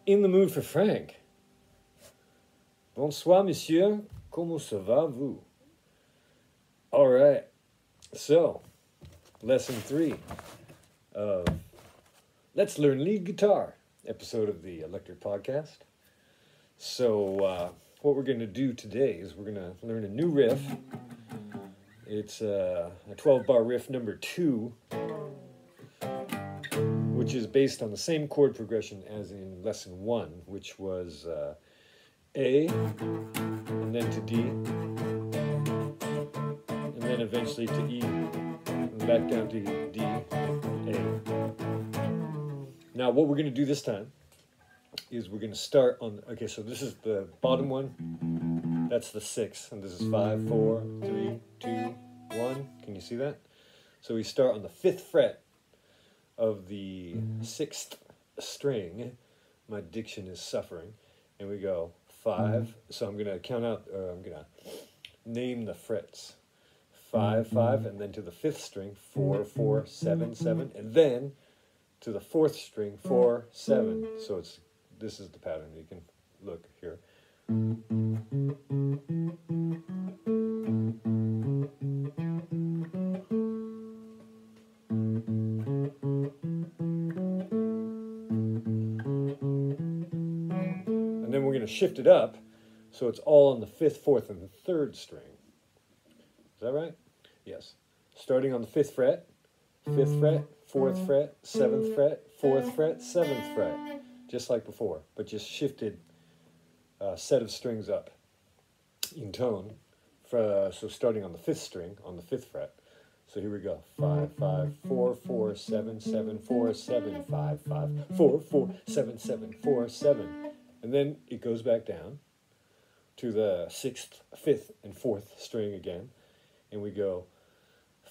In the mood for Frank. Bonsoir, monsieur. Comment ça va, vous? All right. So, lesson 3 of Let's Learn Lead Guitar, episode of the Electric Podcast. So, what we're going to do today is we're going to learn a new riff. It's a 12-bar riff number 2, which is based on the same chord progression as in lesson 1, which was A, and then to D, and then eventually to E, and back down to D, A. Now what we're going to do this time is we're going to start on, okay, so this is the bottom one, that's the 6, and this is 5, 4, 3, 2, 1, can you see that? So we start on the 5th fret of the 6th string. My diction is suffering, and we go 5, so I'm going to count out, or I'm going to name the frets, 5, 5, and then to the 5th string, 4, 4, 7, 7, and then to the 4th string, 4, 7. So this is the pattern. You can look here. And then we're going to shift it up so it's all on the 5th, 4th, and the 3rd string. Is that right? Yes. Starting on the 5th fret, 5th fret, 4th fret, 7th fret, 4th fret, 7th fret. Just like before, but just shifted a set of strings up in tone. So starting on the 5th string, on the 5th fret. So here we go. 5, 5, 4, 4, 7, 7, 4, 7, 5, 5, 4, 4, 7, 7, 4, 7. And then it goes back down to the 6th, 5th, and 4th string again. And we go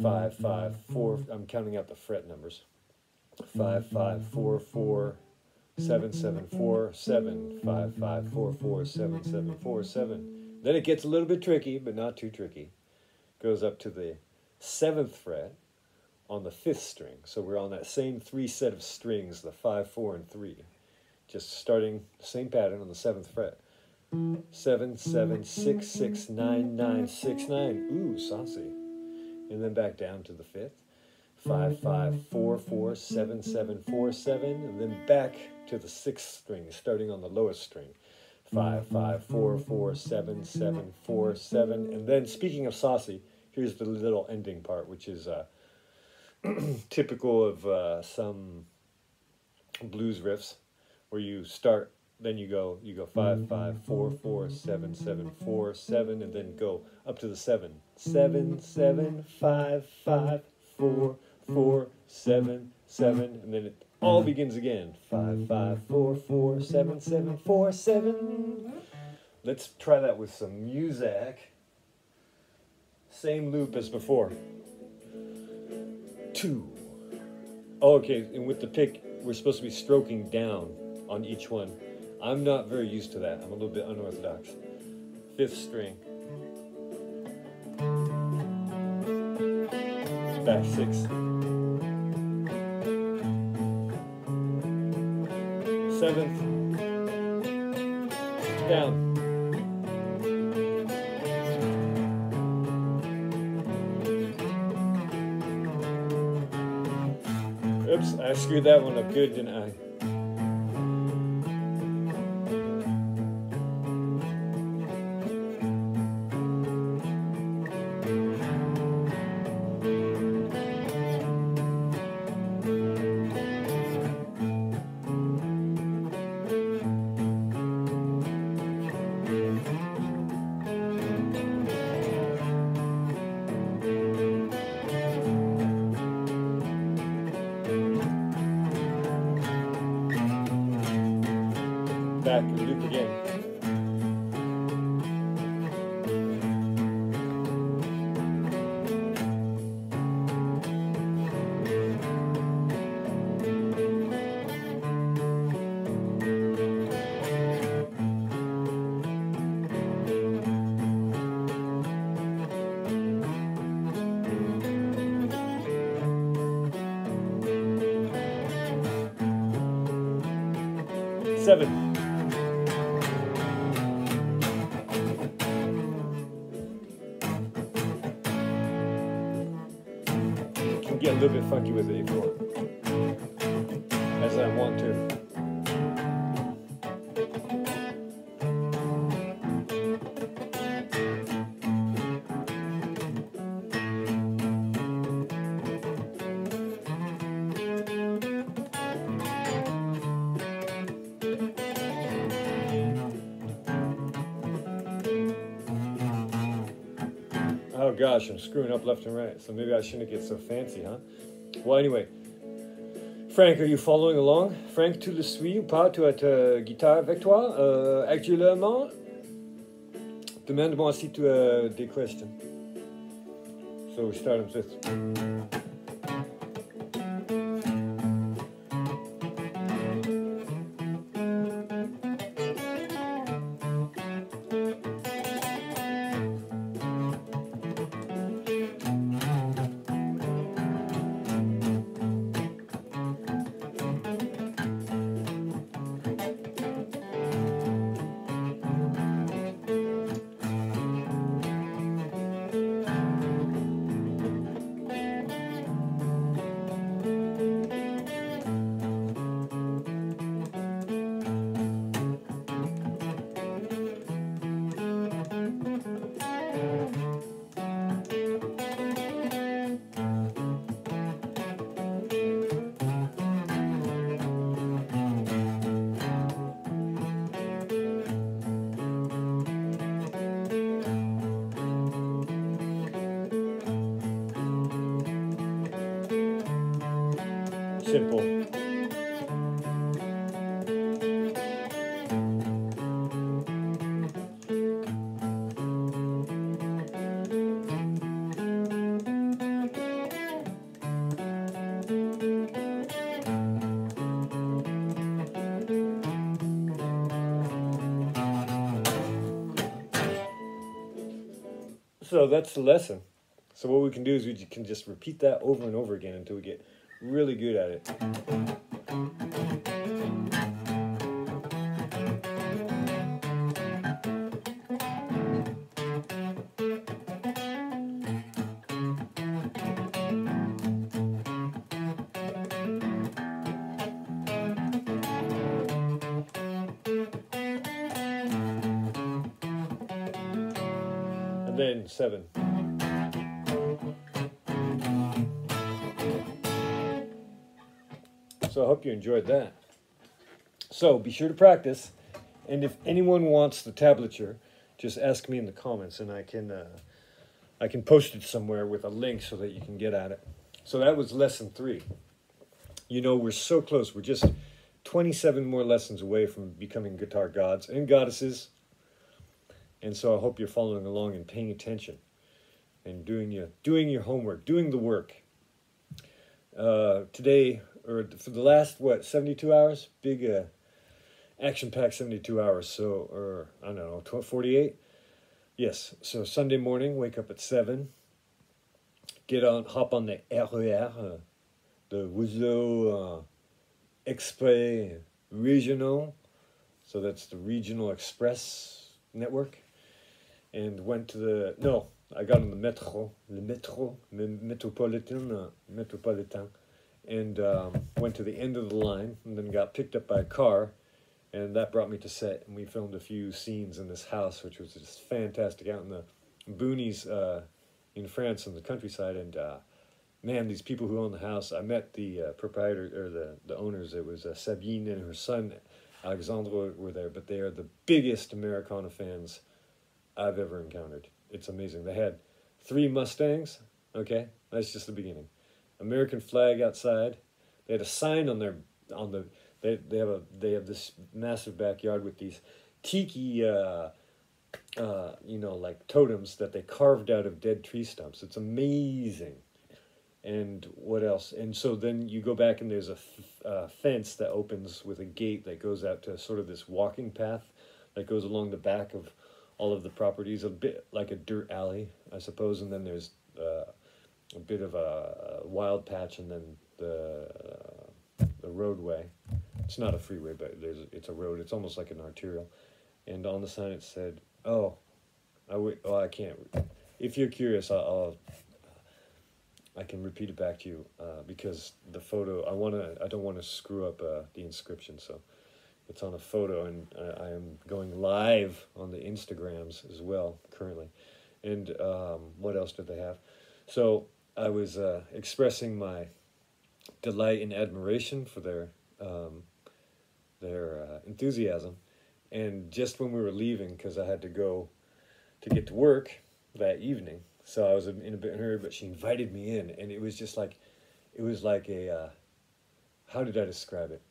5, 5, 4, I'm counting out the fret numbers. 5, 5, 4, 4, 7, 7, 4, 7, 5, 5, 4, 4, 7, 7, 4, 7. Then it gets a little bit tricky, but not too tricky. Goes up to the 7th fret on the 5th string. So we're on that same 3 set of strings, the 5, 4, and 3. Just starting the same pattern on the 7th fret. 7, 7, 6, 6, 9, 9, 6, 9. Ooh, saucy. And then back down to the 5th. 5, 5, 4, 4, 7, 7, 4, 7. And then back to the 6th string, starting on the lowest string. 5, 5, 4, 4, 7, 7, 4, 7. And then, speaking of saucy, here's the little ending part, which is typical of some blues riffs, where you start, then you go 5, 5, 4, 4, 7, 7, 4, 7, and then go up to the 7. 7, 7, 5, 5, 4, 4, 7, 7, and then it all begins again. 5, 5, 4, 4, 7, 7, 4, 7. Let's try that with some music. Same loop as before. 2. Oh, okay, and with the pick, we're supposed to be stroking down on each one. I'm not very used to that. I'm a little bit unorthodox. 5th string. Back 6. 7th. Down. Oops, I screwed that one up good, didn't I? Back and loop again. 7. You can get a little bit funky with it if you want, as I want to. Oh gosh, I'm screwing up left and right, so maybe I shouldn't get so fancy, huh? Well, anyway, Frank, are you following along? Frank, tu le suis ou pas? Tu as ta guitare avec toi actuellement? Demande-moi si tu as des questions. So we start with this. Simple. So that's the lesson. So what we can do is we can just repeat that over and over again until we get really good at it. And then 7. So I hope you enjoyed that. So be sure to practice, and if anyone wants the tablature, just ask me in the comments, and I can post it somewhere with a link so that you can get at it. So that was lesson 3. You know, we're so close. We're just 27 more lessons away from becoming guitar gods and goddesses. And so I hope you're following along and paying attention and doing your homework, doing the work. Today, or for the last, 72 hours? Big action-packed 72 hours, so, or I don't know, 48? Yes, so Sunday morning, wake up at 7, hop on the RER, the Réseau Express Regional, so that's the Regional Express Network, and went to I got on the Metropolitan, and went to the end of the line, and then got picked up by a car, and that brought me to set, and we filmed a few scenes in this house, which was just fantastic, out in the boonies in France, in the countryside, and man, these people who own the house, I met the proprietor, or the owners. It was Sabine and her son, Alexandre, were there, but they are the biggest Americana fans I've ever encountered. It's amazing. They had 3 Mustangs, okay? That's just the beginning. American flag outside. They had a sign they have this massive backyard with these tiki like totems that they carved out of dead tree stumps. It's amazing. And what else? And so then you go back and there's a fence that opens with a gate that goes out to sort of this walking path that goes along the back of all of the properties, a bit like a dirt alley, I suppose. And then there's a bit of a wild patch, and then the roadway. It's not a freeway, but it's a road. It's almost like an arterial. And on the sign it said, "Oh, I can't. If you're curious, I can repeat it back to you because the photo. I don't want to screw up the inscription. So it's on a photo, and I am going live on the Instagrams as well currently. And what else did they have? So I was expressing my delight and admiration for their enthusiasm, and just when we were leaving, because I had to go to get to work that evening, so I was in a bit of a hurry, but she invited me in, and it was just like, it was like a, how did I describe it?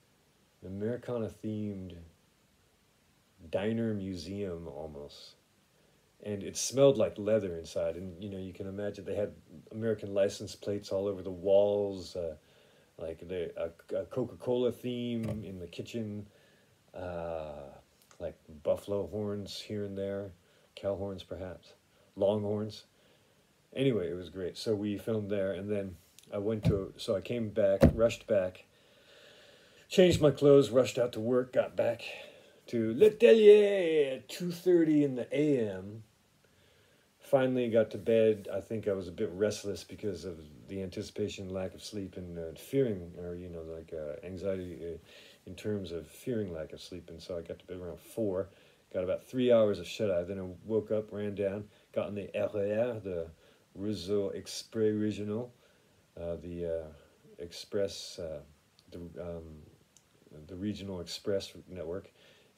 An Americana-themed diner museum almost. And it smelled like leather inside, and you can imagine they had American license plates all over the walls, like a Coca-Cola theme in the kitchen, like buffalo horns here and there, cow horns perhaps, longhorns. Anyway, it was great. So we filmed there, and then I came back, rushed back, changed my clothes, rushed out to work, got back to L'Atelier at 2:30 in the a.m., finally got to bed. I think I was a bit restless because of the anticipation, lack of sleep, and fearing, or anxiety in terms of fearing lack of sleep. And so I got to bed around 4, got about 3 hours of shut-eye. Then I woke up, ran down, got on the RER, the Réseau Express Regional, the express, the regional express network,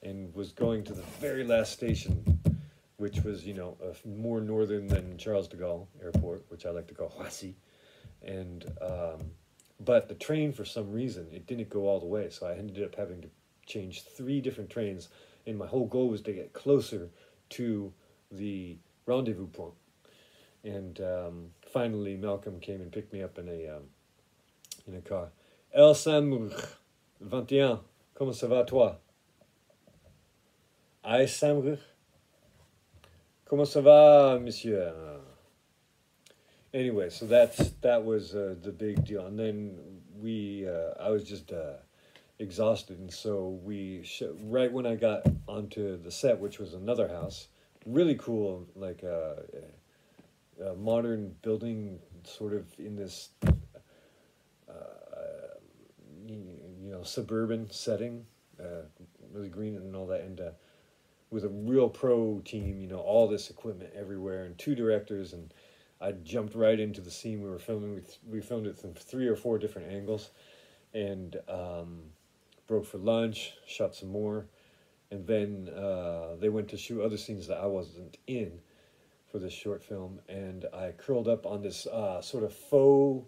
and was going to the very last station, which was, more northern than Charles de Gaulle Airport, which I like to call Roissy. And, but the train, for some reason, it didn't go all the way, so I ended up having to change 3 different trains, and my whole goal was to get closer to the rendezvous point. And finally, Malcolm came and picked me up in a car. El Samr 21, comment ça va toi? I Samr, comment ça va, monsieur? Anyway, so that was the big deal. And then I was just exhausted, and so right when I got onto the set, which was another house, really cool, like a modern building, sort of in this suburban setting, really green and all that, and with a real pro team, all this equipment everywhere, and 2 directors, and I jumped right into the scene we were filming. We filmed it from 3 or 4 different angles, and broke for lunch, shot some more, and then they went to shoot other scenes that I wasn't in for this short film, and I curled up on this sort of faux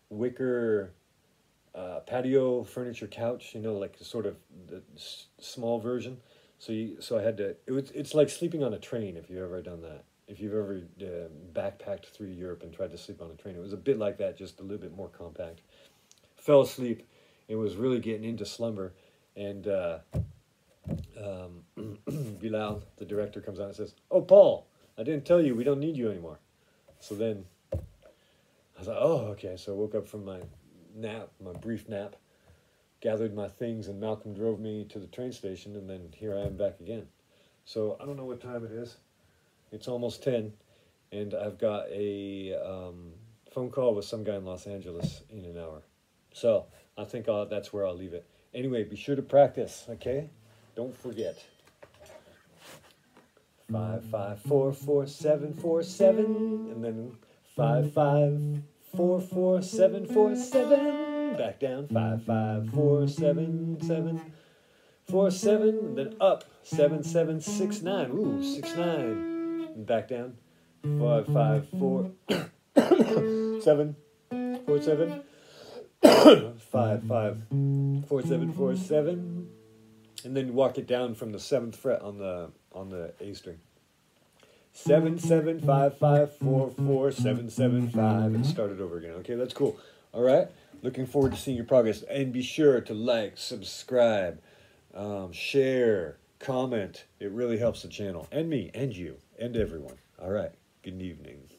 wicker patio furniture couch, like sort of the small version. So I had to. It's like sleeping on a train, if you've ever done that. If you've ever backpacked through Europe and tried to sleep on a train, it was a bit like that, just a little bit more compact. Fell asleep and was really getting into slumber, and Bilal, the director, comes out and says, "Oh, Paul, I didn't tell you, we don't need you anymore." So then I was like, "Oh, okay." So I woke up from my brief nap, gathered my things, and Malcolm drove me to the train station, and then here I am back again. So I don't know what time it is. It's almost 10, and I've got a phone call with some guy in Los Angeles in an hour. So I think that's where I'll leave it. Anyway, be sure to practice, okay? Don't forget. 5544747, and then 55444747. Back down. 5547747, and then up 7769. Ooh, 69. And back down. 5544747. 554747, and then walk it down from the 7th fret on the A string. 775544775, and start it over again. Okay, that's cool. All right, looking forward to seeing your progress, and be sure to like, subscribe, share, comment. It really helps the channel and me and you and everyone. All right, good evening.